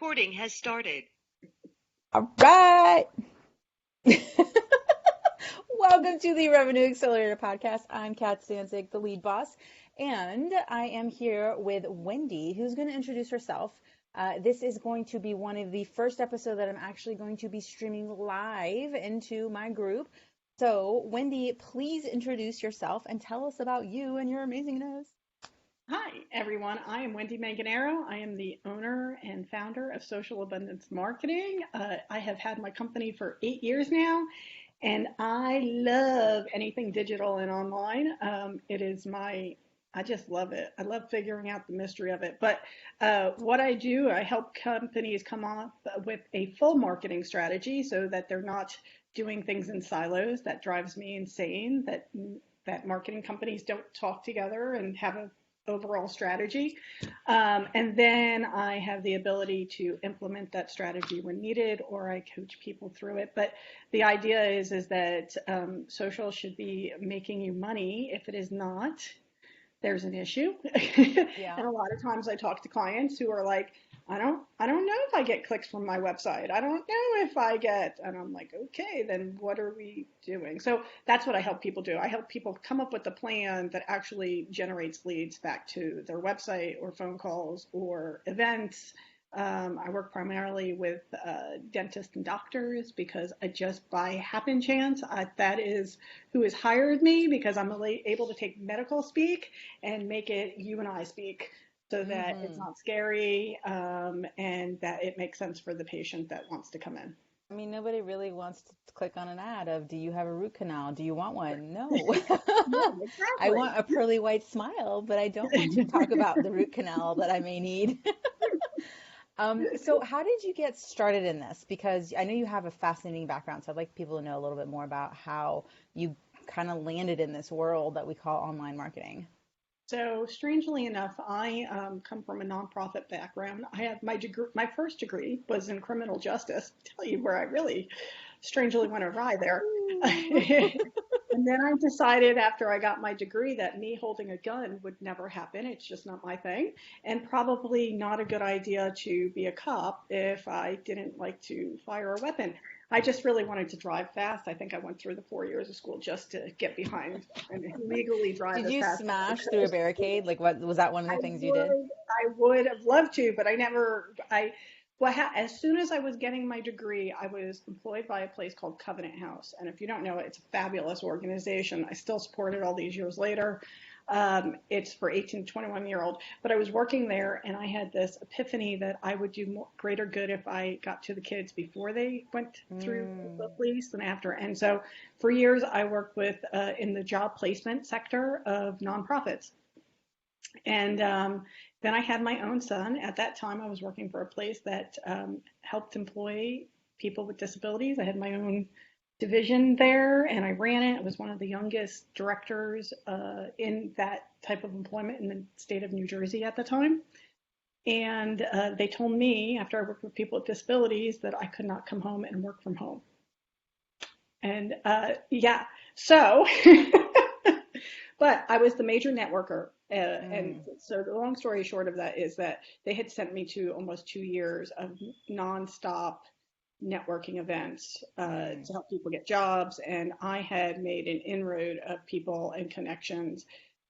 Recording has started. All right. Welcome to the Revenue Accelerator podcast. I'm Kat Stanzik, the lead boss, and I am here with Wendy, who's going to introduce herself. This is going to be one of the first episodes that I'm actually going to be streaming live into my group. So, Wendy, please introduce yourself and tell us about you and your amazingness. Hi, everyone. I am Wendy Manganaro. I am the owner and founder of Social Abundance Marketing. I have had my company for 8 years now, and I love anything digital and online. I just love it. I love figuring out the mystery of it. But what I do, I help companies come up with a full marketing strategy so that they're not doing things in silos. That drives me insane. That marketing companies don't talk together and have a overall strategy. And then I have the ability to implement that strategy when needed, or I coach people through it. But the idea is that social should be making you money. If it is not, there's an issue. Yeah. And a lot of times I talk to clients who are like, I don't know if I get clicks from my website. I don't know if I get, and I'm like, okay, then what are we doing? So that's what I help people do. I help people come up with a plan that actually generates leads back to their website or phone calls or events. I work primarily with dentists and doctors because I just by happen chance, that is who has hired me because I'm able to take medical speak and make it you and I speak so that it's Mm-hmm. not scary and that it makes sense for the patient that wants to come in. I mean, nobody really wants to click on an ad of, do you have a root canal? Do you want one? No. Yeah, I exactly. want a pearly white smile, but I don't want to talk about the root canal that I may need. So how did you get started in this? Because I know you have a fascinating background, so I'd like people to know a little bit more about how you kind of landed in this world that we call online marketing. So strangely enough, I come from a nonprofit background. I have my degree. My first degree was in criminal justice. Tell you where I really strangely went awry there. Ooh. And then I decided after I got my degree that me holding a gun would never happen. It's just not my thing. And probably not a good idea to be a cop if I didn't like to fire a weapon. I just really wanted to drive fast. I think I went through the 4 years of school just to get behind and legally drive Did as you fast as I smash through a could. barricade? Like, what was that one of the things you did? I would have loved to, but I never, I, well, as soon as I was getting my degree, I was employed by a place called Covenant House. And if you don't know it, it's a fabulous organization. I still support it all these years later. It's for 18 to 21-year-old, but I was working there and I had this epiphany that I would do greater good if I got to the kids before they went through the Mm, police than after. And so for years, I worked with in the job placement sector of nonprofits. And then I had my own son. At that time, I was working for a place that helped employ people with disabilities. I had my own division there and I ran it. I was one of the youngest directors in that type of employment in the state of New Jersey at the time. And they told me after I worked with people with disabilities that I could not come home and work from home. And yeah, so, but I was the major networker. And mm, so the long story short of that is that they had sent me to almost 2 years of nonstop networking events mm. to help people get jobs. And I had made an inroad of people and connections.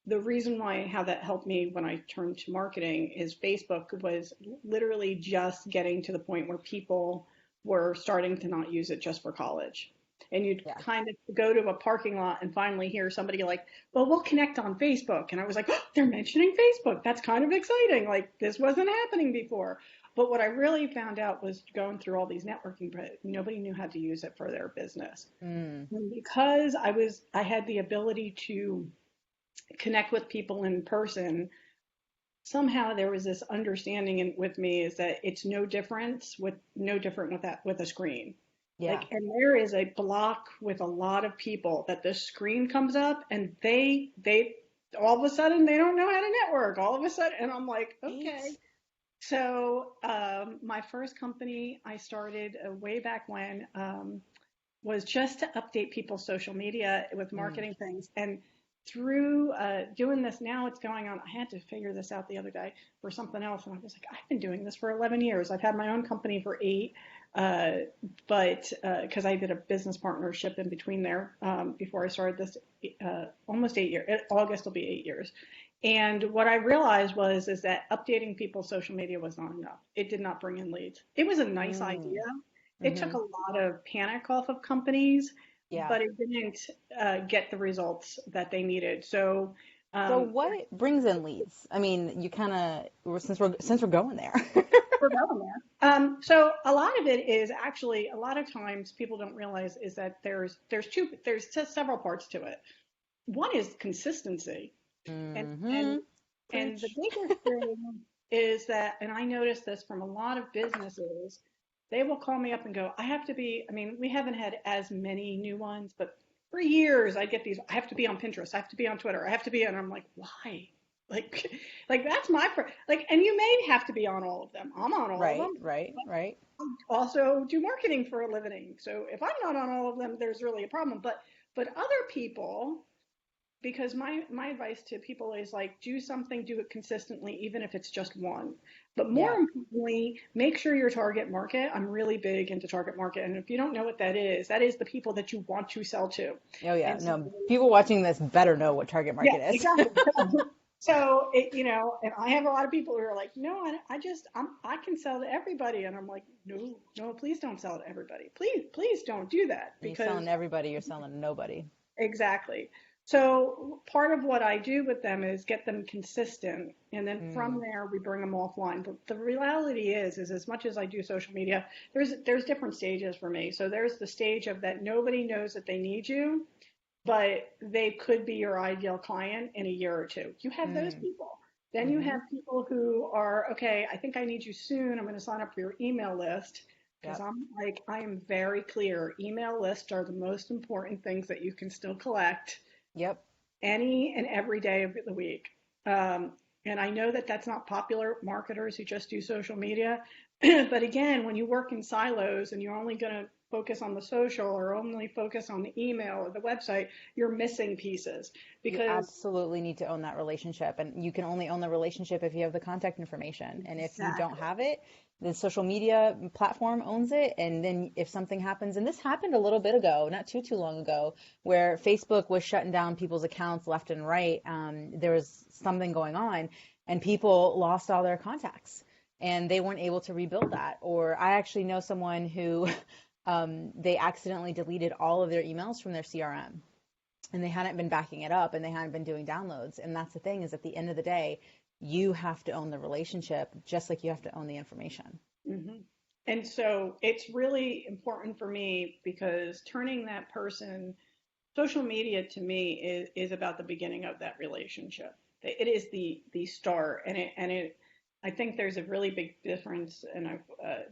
The reason why how that helped me when I turned to marketing is Facebook was literally just getting to the point where people were starting to not use it just for college. And you'd Yeah. kind of go to a parking lot and finally hear somebody like, well, we'll connect on Facebook. And I was like, oh, they're mentioning Facebook. That's kind of exciting. Like, this wasn't happening before. But what I really found out was going through all these networking, but nobody knew how to use it for their business. Mm, And because I had the ability to connect with people in person, somehow there was this understanding with me is that it's no different with that with a screen. yeah. Like, and there is a block with a lot of people that the screen comes up and they all of a sudden they don't know how to network. All of a sudden, and I'm like, Right. okay. So my first company I started way back when was just to update people's social media with Mm, marketing things. And through doing this now, it's going on. I had to figure this out the other day for something else, and I was like, I've been doing this for 11 years. I've had my own company for 8, uh, but because I did a business partnership in between there before I started this, almost 8 years. August will be 8 years. And what I realized was is that updating people's social media was not enough. It did not bring in leads. It was a nice idea. Mm. It took Hmm. a lot of panic off of companies, Yeah. but it didn't get the results that they needed. So, So um, what brings in leads? I mean, you kind of since we're going there. we're going there. So a lot of it is actually a lot of times people don't realize is that there's just several parts to it. One is consistency, and and Hmm. and the Preach. biggest thing is that, and I noticed this from a lot of businesses, they will call me up and go, I have to be, I mean, we haven't had as many new ones, but for years I get these, I have to be on Pinterest, I have to be on Twitter, I have to be, and I'm like, why? Like, like that's like, and you may have to be on all of them. I'm on all of Right, them. right, right. I also do marketing for a living. So if I'm not on all of them, there's really a problem. But other people, because my advice to people is like do something, do it consistently, even if it's just one. But more Yeah. importantly, make sure your target market. I'm really big into target market, and if you don't know what that is the people that you want to sell to. Oh yeah. And so, No, people watching this better know what target yeah, market is. exactly. So it, and I have a lot of people who are like, no, I can sell to everybody, and I'm like, no, no, please don't sell to everybody. Please don't do that You're because selling to everybody, you're selling to nobody. exactly. So part of what I do with them is get them consistent, and then from Mm, there we bring them offline. But the reality is as much as I do social media, there's different stages for me. So there's the stage of that nobody knows that they need you, but they could be your ideal client in a year or two. You have those mm, people. Then you mm-hmm. have people who are, okay, I think I need you soon. I'm going to sign up for your email list because Yep. I'm like, I am very clear. Email lists are the most important things that you can still collect Yep. any and every day of the week. Um, and I know that that's not popular marketers who just do social media. But again, when you work in silos and you're only going to focus on the social or only focus on the email or the website, you're missing pieces You because absolutely need to own that relationship. And you can only own the relationship if you have the contact information. And if you don't exactly. have it, the social media platform owns it. And then if something happens, and this happened a little bit ago, not too long ago, where Facebook was shutting down people's accounts left and right. There was something going on, and people lost all their contacts and they weren't able to rebuild that. Or I actually know someone who they accidentally deleted all of their emails from their CRM, and they hadn't been backing it up, and they hadn't been doing downloads. And that's the thing, is at the end of the day, you have to own the relationship just like you have to own the information. Hmm. And so it's really important for me because turning that person, social media to me is about the beginning of that relationship. It is the start, and I think there's a really big difference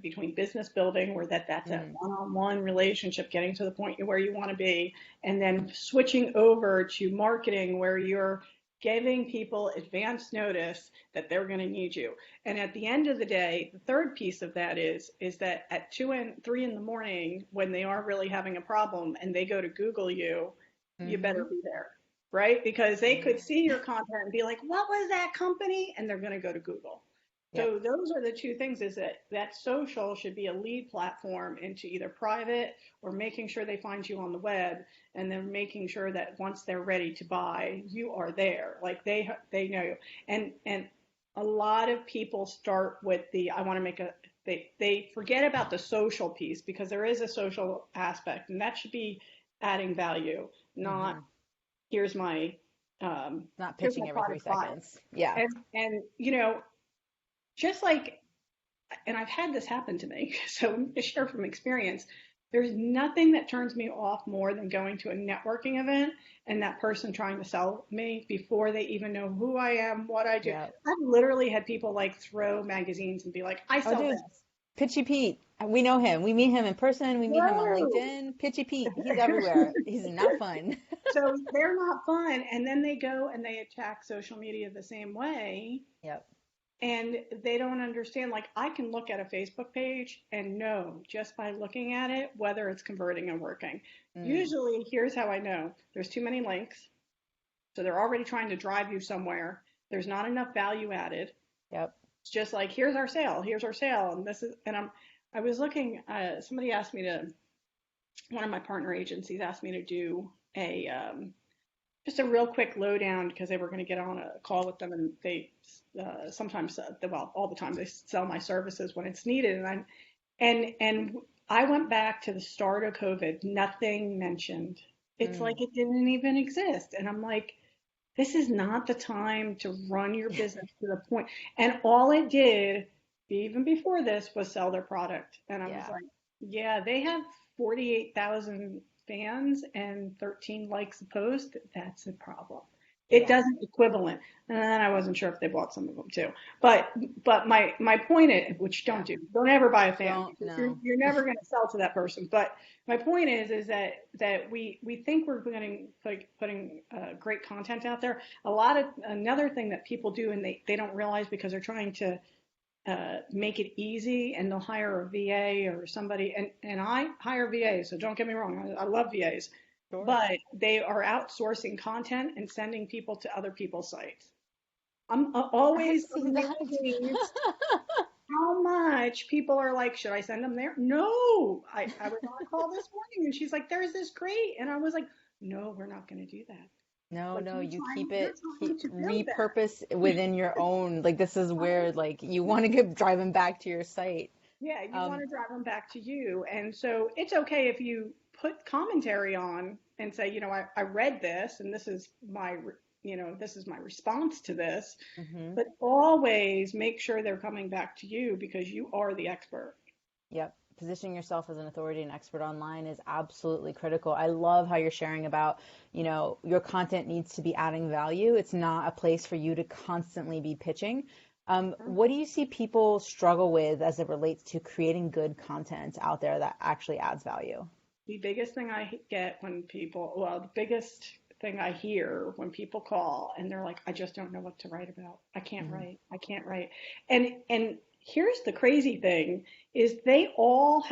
between business building, where that's a Mm, one-on-one relationship, getting to the point where you want to be, and then switching over to marketing, where you're giving people advance notice that they're going to need you. And at the end of the day, the third piece of that is that at 2 and 3 in the morning, when they are really having a problem and they go to Google you, you better mm-hmm. be there, right? Because they could see your content and be like, what was that company? And they're going to go to Google. Yep. So those are the two things, is that social should be a lead platform into either private or making sure they find you on the web, and then making sure that once they're ready to buy, you are there. Like they know you. And a lot of people start with the I want to make a they forget about the social piece, because there is a social aspect, and that should be adding value, not Mm-hmm. here's my Not here's my pitching every three product, buy it. seconds. Yeah. And just like, and I've had this happen to me, so I'm to share from experience. There's nothing that turns me off more than going to a networking event and that person trying to sell me before they even know who I am, what I do. Yeah. I've literally had people like throw magazines and be like, I Oh, sell dude, this. Pitchy Pete. We know him. We meet him in person. We meet him on Whoa. LinkedIn. Pitchy Pete. He's everywhere. He's not fun. So they're not fun. And then they go and they attack social media the same way. Yep. And they don't understand. Like, I can look at a Facebook page and know just by looking at it whether it's converting and working. Mm. Usually, here's how I know: there's too many links, So they're already trying to drive you somewhere. There's not enough value added. Yep. It's just like, here's our sale, and this is, and I was looking, somebody asked me to, one of my partner agencies asked me to do just a real quick lowdown because they were going to get on a call with them, and they sometimes, well, all the time they sell my services when it's needed, and I went back to the start of COVID, nothing mentioned. It's like it didn't even exist, and I'm like, this is not the time to run your business to the point. And all it did, even before this, was sell their product. And I was Yeah. like, yeah, they have 48,000 fans and 13 likes a post. That's a problem. It Yeah. doesn't equivalent. And then I wasn't sure if they bought some of them too. But my point is, which Yeah. don't ever buy a fan Don't because know. you're never going to sell to that person. But my point is that we think we're putting great content out there. Another thing that people do and they don't realize because they're trying to make it easy and they'll hire a VA or somebody and I hire VAs, so don't get me wrong, I love VAs, Sure. but they are outsourcing content and sending people to other people's sites. I'm I've always seen that. amazed how much people are like, should I send them there? No. I was on a call this morning and she's like, there's this great. And I was like, no, we're not going to do that. No, Like no, you keep you're it, trying keep to build that. repurpose within your own. Like this is where like you want to get drive them back to your site. Yeah, you want Um, to drive them back to you. And so it's okay if you put commentary on and say, I read this and this is my response to this, mhm. but always make sure they're coming back to you because you are the expert. Yep. Positioning yourself as an authority and expert online is absolutely critical. I love how you're sharing about, your content needs to be adding value. It's not a place for you to constantly be pitching. What do you see people struggle with as it relates to creating good content out there that actually adds value? The biggest thing I get when the biggest thing I hear when people call and they're like, I just don't know what to write about. I can't Mhm. write. I can't write. And here's the crazy thing is they all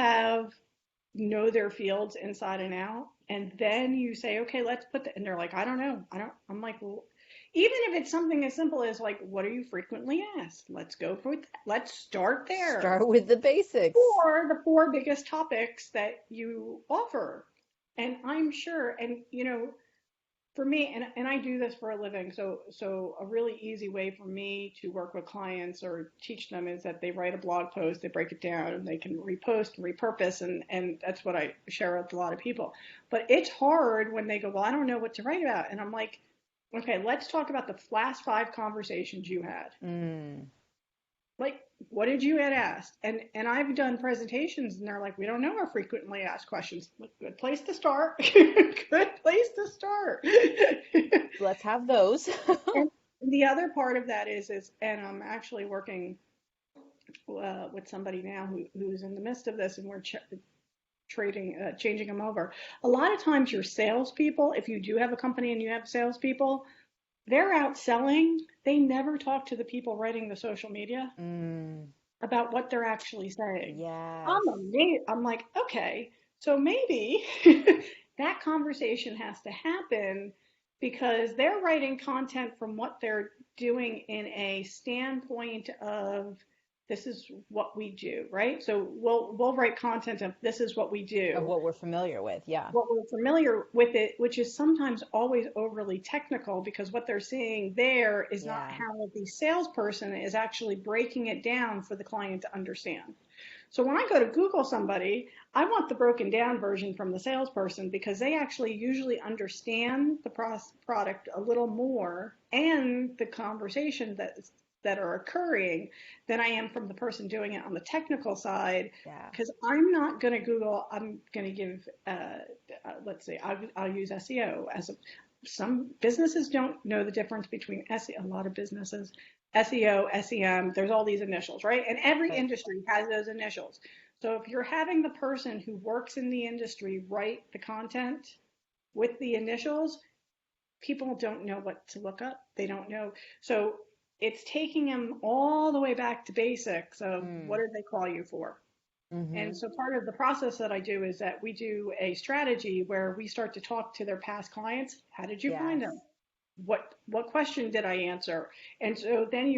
know their fields inside and out. And then you say, okay, let's and they're like, I don't know. I'm like, well, even if it's something as simple as like, what are you frequently asked? Let's go for it. Let's start there. Start with the basics. Or the four biggest topics that you offer. And I'm sure, and for me, and I do this for a living, so a really easy way for me to work with clients or teach them is that they write a blog post, they break it down, and they can repost and repurpose, and that's what I share with a lot of people. But it's hard when they go, well, I don't know what to write about, and I'm like, okay, let's talk about the last 5 conversations you had. Mm. Like, what did you get asked? And I've done presentations, and they're like, we don't know our frequently asked questions. Like, good place to start. Good place to start. Let's have those. And the other part of that is, and I'm actually working with somebody now who's in the midst of this, and we're changing them over. A lot of times, your salespeople, if you do have a company and you have salespeople, they're out selling. They never talk to the people writing the social media Mm. about what they're actually saying. Yes. I'm amazed. I'm like, okay, so maybe that conversation has to happen because they're writing content from what they're doing in a standpoint of this is what we do, right? So we'll write content of this is what we Of do, what we're familiar with. Yeah. what we're familiar with it, which is sometimes always overly technical because what they're seeing there is not Yeah. how the salesperson is actually breaking it down for the client to understand. So when I go to Google somebody, I want the broken down version from the salesperson because they actually usually understand the product a little more and the conversation that are occurring than I am from the person doing it on the technical side. Yeah. Because I'm not going to Google, I'm going to give, let's say, I'll use SEO as some businesses don't know the difference between SEO, a lot of businesses, SEO, SEM, there's all these initials, right? And every Right. industry has those initials. So if you're having the person who works in the industry write the content with the initials, people don't know what to look up. They don't know. So it's taking them all the way back to basics of what Mm. did they call you for? And Mm-hmm. so part of the process that I do is that we do a strategy where we start to talk to their past clients. How did you find Yes. them? what question did I answer? And so then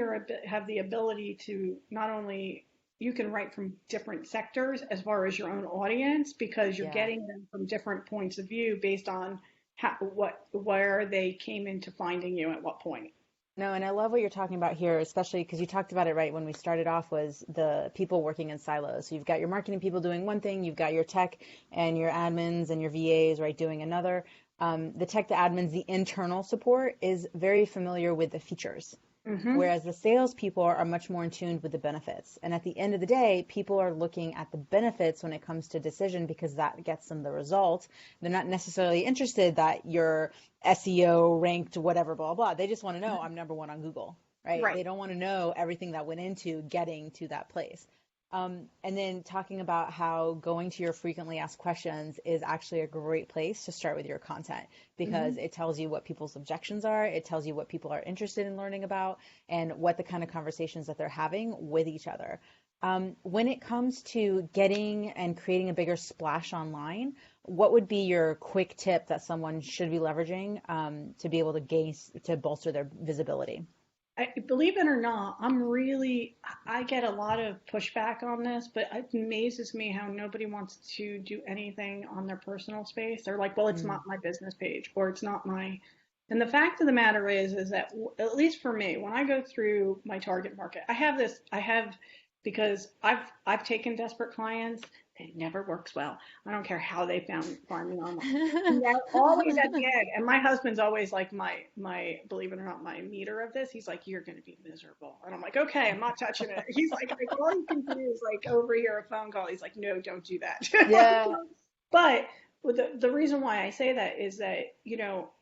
have the ability to not only you can write from different sectors as far as your own audience because you're Yeah. getting them from different points of view based on where they came into finding you at what point. No, and I love what you're talking about here, especially because you talked about it right when we started off was the people working in silos. So you've got your marketing people doing one thing, you've got your tech and your admins and your VAs, right, doing another. The tech, the admins, the internal support is very familiar with the features. Mm-hmm. Whereas the salespeople are much more in tune with the benefits. And at the end of the day, people are looking at the benefits when it comes to decision because that gets them the result. They're not necessarily interested that your SEO ranked whatever, blah, blah. They just want to know I'm number one on Google, right? Right. They don't want to know everything that went into getting to that place. And then talking about how going to your frequently asked questions is actually a great place to start with your content because Mm-hmm. it tells you what people's objections are, it tells you what people are interested in learning about, and what the kind of conversations that they're having with each other. When it comes to getting and creating a bigger splash online, what would be your quick tip that someone should be leveraging to be able to gain to bolster their visibility? Believe it or not, I get a lot of pushback on this, but it amazes me how nobody wants to do anything on their personal space. They're like, well, it's Mm, not my business page or it's not my, and the fact of the matter is that at least for me, when I go through my target market, I have, because I've taken desperate clients. It never works well. I don't care how they find me online. And they're always at the end. And my husband's always like my believe it or not, my meter of this. He's like, you're gonna be miserable. And I'm like, okay, I'm not touching it. He's like all you can do is like overhear a phone call. He's like, no, don't do that. yeah. But the reason why I say that is that,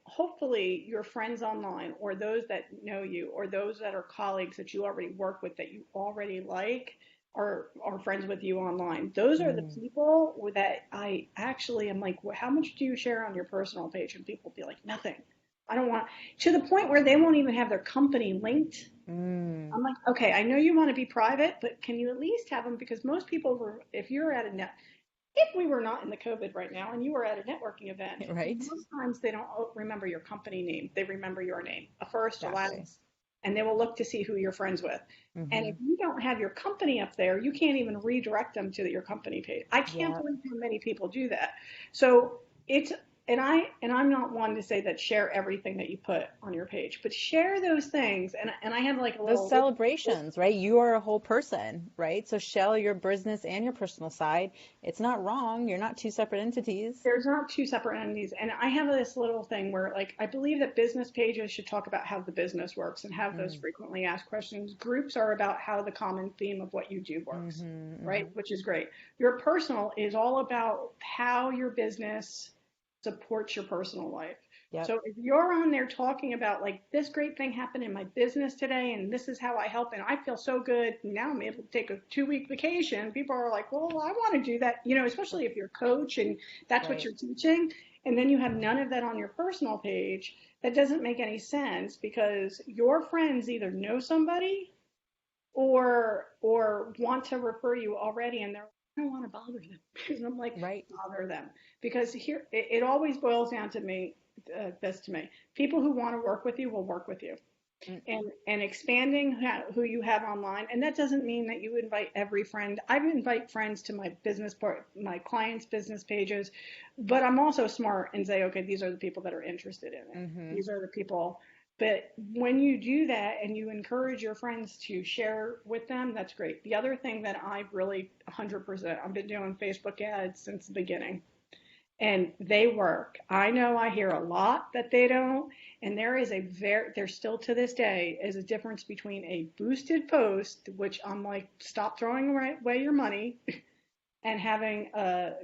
hopefully your friends online or those that know you or those that are colleagues that you already work with that you already like are friends with you online. Those are the Mm, people that I actually am like, well, how much do you share on your personal page? And people be like, nothing. I don't want to the point where they won't even have their company linked. mm, I'm like, okay, I know you want to be private, but can you at least have them? Because most people were, if you're at a net, if we were not in the COVID right now and you were at a networking event, right? most times they don't remember your company name. They remember your name, a first, a Exactly. last, and they will look to see who you're friends with. And if Hmm. you don't have your company up there, you can't even redirect them to your company page. I can't Yeah. believe how many people do that. So it's I'm not one to say that share everything that you put on your page, but share those things. And I have like a Those little celebrations, right? You are a whole person, right? So share your business and your personal side. It's not wrong. You're not two separate entities. there's not two separate entities. And I have this little thing where, like, I believe that business pages should talk about how the business works and have those Mm, frequently asked questions. Groups are about how the common theme of what you do works, hmm, right? hmm. Which is great. Your personal is all about how your business supports your personal life. Yep. So if you're on there talking about like this great thing happened in my business today and this is how I help and I feel so good, now I'm able to take a 2 week vacation. People are like, well, I want to do that, especially if you're a coach and that's what Right. you're teaching. And then you have none of that on your personal page. That doesn't make any sense because your friends either know somebody or want to refer you already and they're I don't want to bother them. And I'm like, Right. bother them. Because here, it always boils down to me, this to me. People who want to work with you will work with you. Mm, And expanding who you have online. And that doesn't mean that you invite every friend. I invite friends to my clients' business pages, but I'm also smart and say, okay, these are the people that are interested in it. mm-hmm. These are the people. But when you do that and you encourage your friends to share with them, that's great. The other thing that I really 100%, I've been doing Facebook ads since the beginning and they work. I know I hear a lot that they don't, and there's still to this day is a difference between a boosted post, which I'm like, stop throwing away your money, and having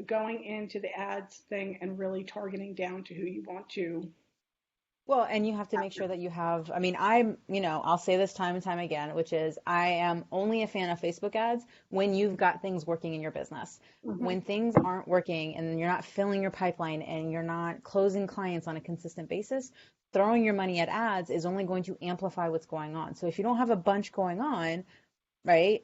going into the ads thing and really targeting down to who you want to. Well, and you have to make sure that you have, I mean, I'll say this time and time again, which is I am only a fan of Facebook ads when you've got things working in your business. Mm-hmm. When things aren't working and you're not filling your pipeline and you're not closing clients on a consistent basis, throwing your money at ads is only going to amplify what's going on. So if you don't have a bunch going on, right?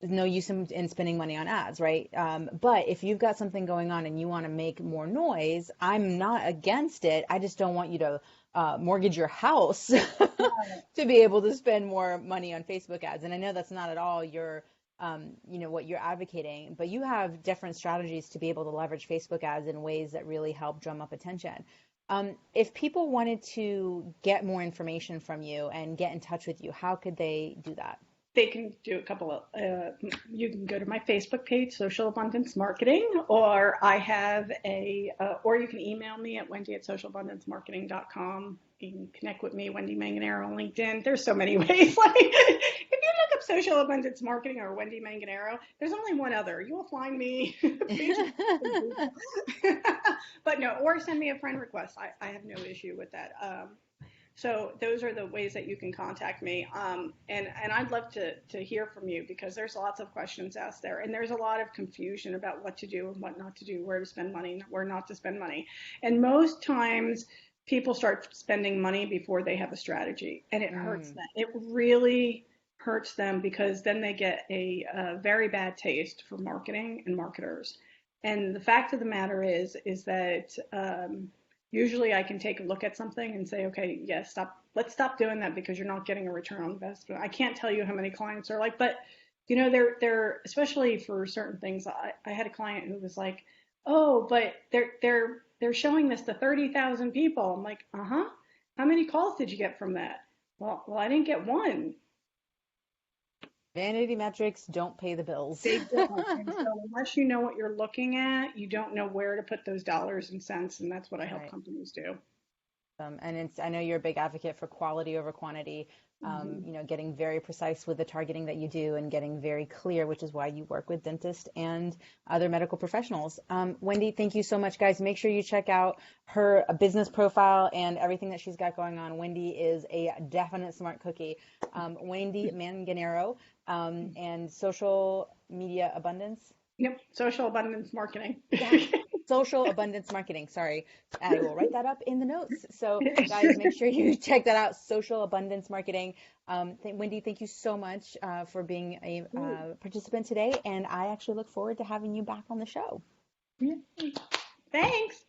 no use in spending money on ads, right? But if you've got something going on and you want to make more noise, I'm not against it. I just don't want you to mortgage your house to be able to spend more money on Facebook ads. And I know that's not at all your, what you're advocating, but you have different strategies to be able to leverage Facebook ads in ways that really help drum up attention. If people wanted to get more information from you and get in touch with you, how could they do that? They can do a couple of, you can go to my Facebook page, Social Abundance Marketing, or I have or you can email me at wendy@socialabundancemarketing.com. You can connect with me, Wendy Manganaro on LinkedIn. There's so many ways. Like, if you look up Social Abundance Marketing or Wendy Manganaro, there's only one other. You will find me. But no, or send me a friend request. I have no issue with that. So those are the ways that you can contact me. And I'd love to hear from you because there's lots of questions asked there. And there's a lot of confusion about what to do and what not to do, where to spend money, where not to spend money. And most times people start spending money before they have a strategy. And it hurts them. It really hurts them because then they get a very bad taste for marketing and marketers. And the fact of the matter is that usually I can take a look at something and say, okay, yes, let's stop doing that because you're not getting a return on investment. I can't tell you how many clients are like, but they're especially for certain things. I had a client who was like, oh, but they're showing this to 30,000 people. I'm like, uh-huh. How many calls did you get from that? Well, I didn't get one. Vanity metrics don't pay the bills. They don't. And so unless you know what you're looking at, you don't know where to put those dollars and cents. And that's what I help Right. companies do. And I know you're a big advocate for quality over quantity, getting very precise with the targeting that you do and getting very clear, which is why you work with dentists and other medical professionals. Wendy, thank you so much, guys. Make sure you check out her business profile and everything that she's got going on. Wendy is a definite smart cookie. Wendy Manganaro, and Social Media Abundance. Yep. Social abundance marketing. Social abundance marketing. Sorry, I will write that up in the notes. So guys, make sure you check that out. Social abundance marketing. Wendy, thank you so much for being a participant today, and I actually look forward to having you back on the show. Thanks.